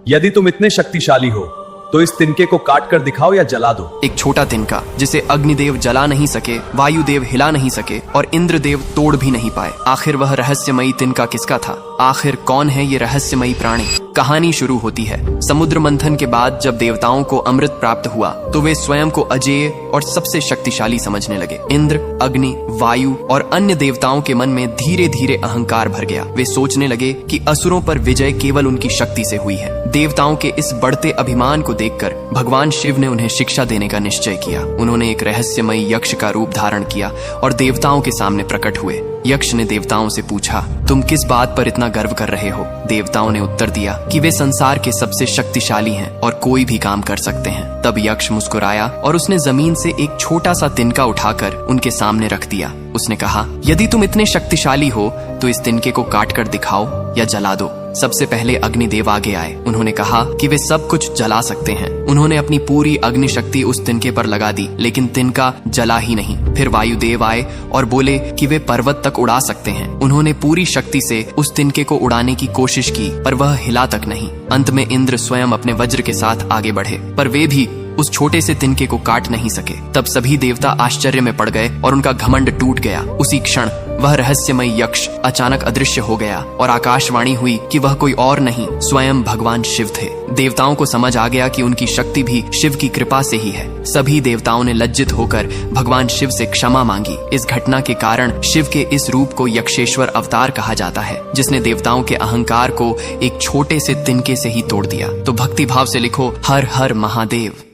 यदि तुम इतने शक्तिशाली हो तो इस तिनके को काट कर दिखाओ या जला दो। एक छोटा तिनका जिसे अग्निदेव जला नहीं सके, वायुदेव हिला नहीं सके और इंद्रदेव तोड़ भी नहीं पाए। आखिर वह रहस्यमयी तिनका किसका था? आखिर कौन है ये रहस्यमयी प्राणी? कहानी शुरू होती है। समुद्र मंथन के बाद जब देवताओं को अमृत प्राप्त हुआ तो वे स्वयं को अजेय और सबसे शक्तिशाली समझने लगे। इंद्र, अग्नि, वायु और अन्य देवताओं के मन में धीरे धीरे अहंकार भर गया। वे सोचने लगे कि असुरों पर विजय केवल उनकी शक्ति से हुई है। देवताओं के इस बढ़ते अभिमान को देखकर भगवान शिव ने उन्हें शिक्षा देने का निश्चय किया। उन्होंने एक रहस्यमयी यक्ष का रूप धारण किया और देवताओं के सामने प्रकट हुए। यक्ष ने देवताओं से पूछा, तुम किस बात पर इतना गर्व कर रहे हो? देवताओं ने उत्तर दिया कि वे संसार के सबसे शक्तिशाली हैं और कोई भी काम कर सकते हैं। तब यक्ष मुस्कुराया और उसने जमीन से एक छोटा सा तिनका उठाकर उनके सामने रख दिया। उसने कहा, यदि तुम इतने शक्तिशाली हो तो इस तिनके को काट कर दिखाओ या जला दो। सबसे पहले अग्निदेव आगे आए। उन्होंने कहा कि वे सब कुछ जला सकते हैं। उन्होंने अपनी पूरी अग्नि शक्ति उस तिनके पर लगा दी, लेकिन तिनका जला ही नहीं। फिर वायुदेव आए और बोले कि वे पर्वत तक उड़ा सकते हैं। उन्होंने पूरी शक्ति से उस तिनके को उड़ाने की कोशिश की, पर वह हिला तक नहीं। अंत में इंद्र स्वयं अपने वज्र के साथ आगे बढ़े, पर वे भी उस छोटे से तिनके को काट नहीं सके। तब सभी देवता आश्चर्य में पड़ गए और उनका घमंड टूट गया। उसी क्षण वह रहस्यमय यक्ष अचानक अदृश्य हो गया और आकाशवाणी हुई कि वह कोई और नहीं, स्वयं भगवान शिव थे। देवताओं को समझ आ गया कि उनकी शक्ति भी शिव की कृपा से ही है। सभी देवताओं ने लज्जित होकर भगवान शिव से क्षमा मांगी। इस घटना के कारण शिव के इस रूप को यक्षेश्वर अवतार कहा जाता है, जिसने देवताओं के अहंकार को एक छोटे से तिनके से ही तोड़ दिया। तो भक्ति भाव से लिखो, हर हर महादेव।